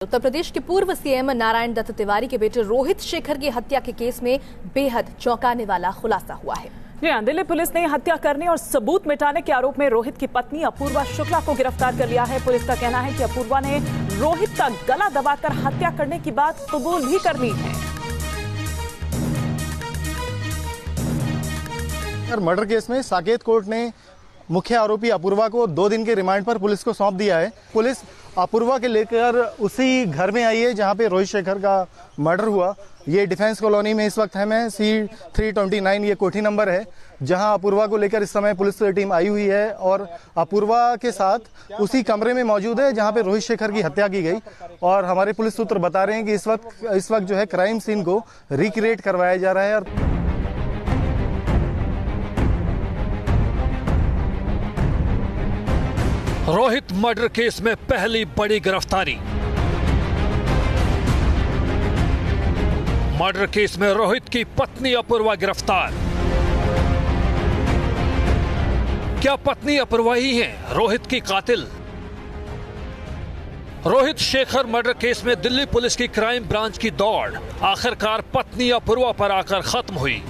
उत्तर प्रदेश के पूर्व सीएम नारायण दत्त तिवारी के बेटे रोहित शेखर की हत्या के केस में बेहद चौंकाने वाला खुलासा हुआ है। जी हां, दिल्ली पुलिस ने हत्या करने और सबूत मिटाने के आरोप में रोहित की पत्नी अपूर्वा शुक्ला को गिरफ्तार कर लिया है। पुलिस का कहना है कि अपूर्वा ने रोहित का गला दबाकर हत्या करने की बात कबूल भी कर ली है। मर्डर केस में साकेत कोर्ट ने मुख्य आरोपी अपूर्वा को 2 दिन के रिमांड पर पुलिस को सौंप दिया है। पुलिस अपूर्वा के लेकर उसी घर में आई है जहां पे रोहित शेखर का मर्डर हुआ। ये डिफेंस कॉलोनी में इस वक्त है, मैं C329 ये कोठी नंबर है जहां अपूर्वा को लेकर इस समय पुलिस टीम आई हुई है और अपूर्वा के साथ उसी कमरे में मौजूद है जहां पे रोहित शेखर की हत्या की गई। और हमारे पुलिस सूत्र बता रहे हैं कि इस वक्त जो है क्राइम सीन को रिक्रिएट करवाया जा रहा है। और रोहित मर्डर केस में पहली बड़ी गिरफ्तारी। मर्डर केस में रोहित की पत्नी अपूर्वा गिरफ्तार। क्या पत्नी अपूर्वा ही है रोहित की कातिल? रोहित शेखर मर्डर केस में दिल्ली पुलिस की क्राइम ब्रांच की दौड़ आखिरकार पत्नी अपूर्वा पर आकर खत्म हुई।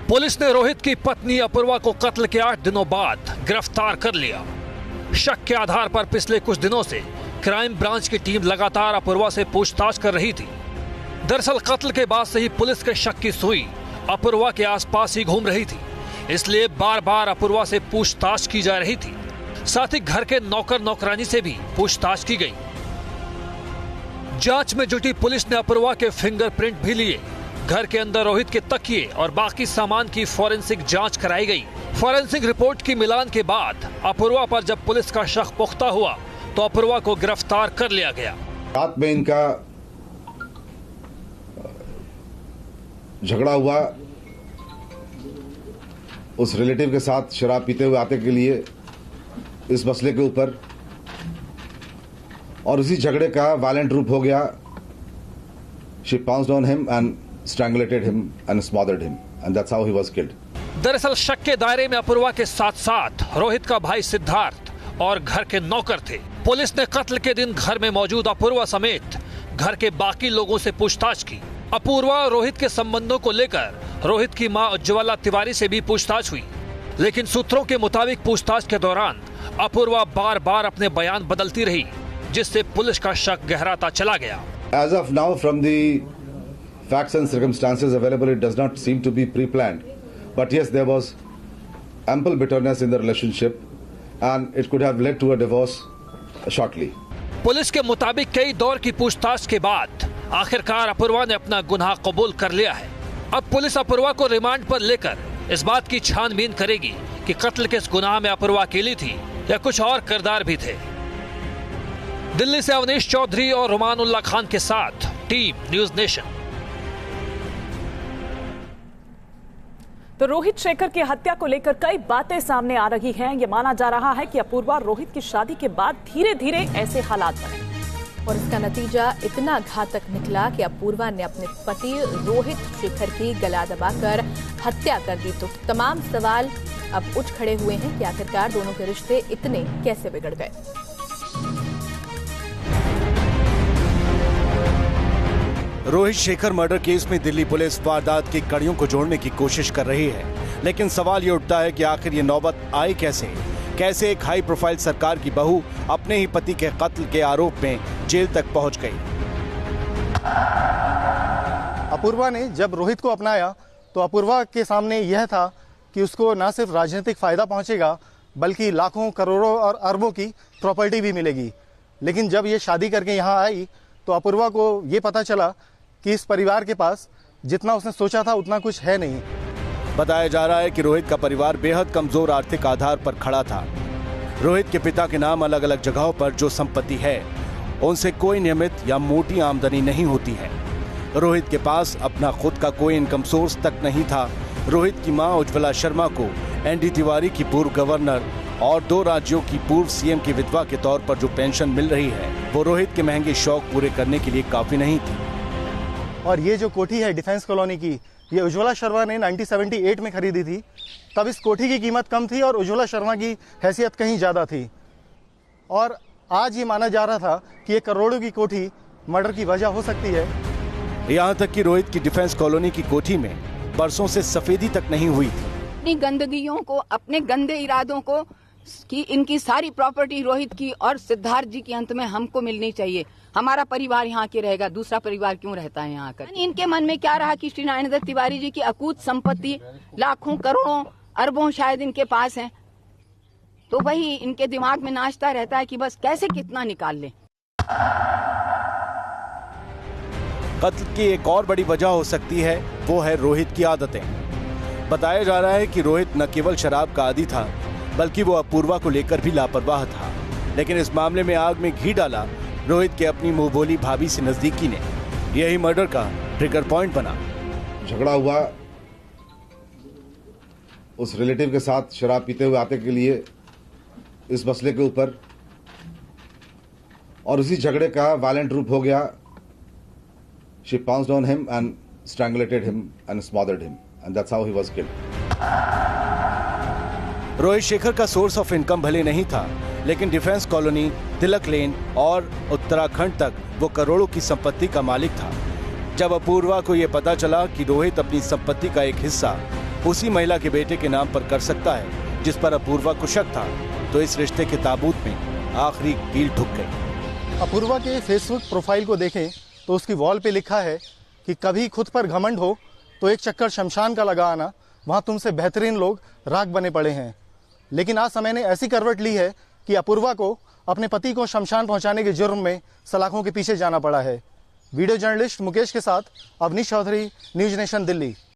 पुलिस ने रोहित की पत्नी अपूर्वा को कत्ल के 8 दिनों बाद गिरफ्तार कर लिया। शक के आधार पर पिछले कुछ दिनों से क्राइम ब्रांच की टीम लगातार अपूर्वा से पूछताछ कर रही थी। दरअसल कत्ल के बाद से ही पुलिस के शक की सुई अपूर्वा के आसपास ही घूम रही थी, इसलिए बार बार अपूर्वा से पूछताछ की जा रही थी। साथ ही घर के नौकर नौकरानी से भी पूछताछ की गई। जांच में जुटी पुलिस ने अपूर्वा के फिंगरप्रिंट भी लिए। घर के अंदर रोहित के तकिए और बाकी सामान की फॉरेंसिक जांच कराई गई। फॉरेंसिक रिपोर्ट की मिलान के बाद अपूर्वा पर जब पुलिस का शक पुख्ता हुआ तो अपूर्वा को गिरफ्तार कर लिया गया। रात में इनका झगड़ा हुआ, उस रिलेटिव के साथ शराब पीते हुए आते के लिए इस मसले के ऊपर, और उसी झगड़े का वायलेंट रूप हो गया। She pounced on him and strangulated him and smothered him, and that's how he was killed. दरअसल शक के दायरे में अपूर्वा के साथ साथ रोहित का भाई सिद्धार्थ और घर के नौकर थे। पुलिस ने कत्ल के दिन घर में मौजूद अपूर्वा समेत घर के बाकी लोगों से पूछताछ की। अपूर्वा और रोहित के संबंधों को लेकर रोहित की मां उज्ज्वला तिवारी से भी पूछताछ हुई, लेकिन सूत्रों के मुताबिक पूछताछ के दौरान अपूर्वा बार बार अपने बयान बदलती रही, जिससे पुलिस का शक गहराता चला गया। As of now, from the facts and circumstances available, it does not seem to be pre-planned, but yes, there was ample bitterness in the relationship and it could have led to a divorce shortly. Police के मुताबिक कई दौर की पूछताछ के बाद आखिरकार अपूर्वा ने अपना गुनाह कबूल कर लिया है। अब पुलिस अपूर्वा को रिमांड पर लेकर इस बात की छानबीन करेगी कि कत्ल के इस गुनाह में अपूर्वा अकेली थी या कुछ और किरदार भी थे। दिल्ली से अवनीश चौधरी और रुमानुल्लाह खान के साथ टीम न्यूज नेशन। तो रोहित शेखर की हत्या को लेकर कई बातें सामने आ रही हैं। ये माना जा रहा है कि अपूर्वा रोहित की शादी के बाद धीरे धीरे ऐसे हालात बने और इसका नतीजा इतना घातक निकला कि अपूर्वा ने अपने पति रोहित शेखर की गला दबाकर हत्या कर दी। तो तमाम सवाल अब उठ खड़े हुए हैं कि आखिरकार दोनों के रिश्ते इतने कैसे बिगड़ गए। रोहित शेखर मर्डर केस में दिल्ली पुलिस वारदात की कड़ियों को जोड़ने की कोशिश कर रही है, लेकिन सवाल ये उठता है कि आखिर ये नौबत आई कैसे एक हाई प्रोफाइल सरकार की बहू अपने ही पति के कत्ल के आरोप में जेल तक पहुंच गई। अपूर्वा ने जब रोहित को अपनाया तो अपूर्वा के सामने यह था कि उसको न सिर्फ राजनीतिक फायदा पहुंचेगा बल्कि लाखों करोड़ों और अरबों की प्रॉपर्टी भी मिलेगी। लेकिन जब ये शादी करके यहाँ आई तो अपूर्वा को ये पता चला कि इस परिवार के पास जितना उसने सोचा था उतना कुछ है नहीं। बताया जा रहा है कि रोहित का परिवार बेहद कमजोर आर्थिक आधार पर खड़ा था। रोहित के पिता के नाम अलग अलग जगहों पर जो संपत्ति है उनसे कोई नियमित या मोटी आमदनी नहीं होती है। रोहित के पास अपना खुद का कोई इनकम सोर्स तक नहीं था। रोहित की मां उज्ज्वला शर्मा को ND तिवारी की पूर्व गवर्नर और 2 राज्यों की पूर्व CM की विधवा के तौर पर जो पेंशन मिल रही है वो रोहित के महंगे शौक पूरे करने के लिए काफी नहीं थी। और ये जो कोठी है डिफेंस कॉलोनी की, ये उज्ज्वला शर्मा ने 1978 में खरीदी थी। तब इस कोठी की कीमत कम थी और उज्ज्वला शर्मा की हैसियत कहीं ज़्यादा थी। और आज ये माना जा रहा था कि ये करोड़ों की कोठी मर्डर की वजह हो सकती है। यहाँ तक कि रोहित की डिफेंस कॉलोनी की कोठी में बरसों से सफेदी तक नहीं हुई थी। अपनी गंदगियों को, अपने गंदे इरादों को कि इनकी सारी प्रॉपर्टी रोहित की और सिद्धार्थ जी की अंत में हमको मिलनी चाहिए, हमारा परिवार यहाँ के रहेगा, दूसरा परिवार क्यों रहता है यहाँ कर। इनके मन में क्या रहा कि श्री नारायण दत्त तिवारी जी की अकूत संपत्ति लाखों करोड़ों अरबों शायद इनके पास है, तो वही इनके दिमाग में नाचता रहता है कि बस कैसे कितना निकाल ले। कत्ल की एक और बड़ी वजह हो सकती है, वो है रोहित की आदतें। बताया जा रहा है कि रोहित न केवल शराब का आदी था, बल्कि वो अपूर्वा को लेकर भी लापरवाह था। लेकिन इस मामले में आग में घी डाला रोहित के अपनी मुंहबोली भाभी से नजदीकी ने। यही मर्डर का ट्रिगर पॉइंट बना। झगड़ा हुआ उस रिलेटिव के साथ शराब पीते हुए आते के लिए इस मसले के ऊपर, और उसी झगड़े का वायलेंट रूप हो गया। She pounced on him and strangulated him and smothered him, and that's how he was killed. Rohit Shekhar का सोर्स ऑफ इनकम भले नहीं था, लेकिन डिफेंस कॉलोनी, तिलक लेन और उत्तराखंड तक वो करोड़ों की संपत्ति का मालिक था। जब अपूर्वा को यह पता चला कि रोहित अपनी संपत्ति का एक हिस्सा उसी महिला के बेटे के नाम पर कर सकता है जिस पर अपूर्वा को शक था, तो इस रिश्ते के ताबूत में आखिरी कील ठुक गई। अपूर्वा के फेसबुक प्रोफाइल को देखें तो उसकी वॉल पे लिखा है कि कभी खुद पर घमंड हो तो एक चक्कर शमशान का लगा आना, वहाँ तुमसे बेहतरीन लोग राख बने पड़े हैं। लेकिन आज समय ने ऐसी करवट ली है कि अपूर्वा को अपने पति को शमशान पहुंचाने के जुर्म में सलाखों के पीछे जाना पड़ा है। वीडियो जर्नलिस्ट मुकेश के साथ अवनीश चौधरी, न्यूज नेशन, दिल्ली।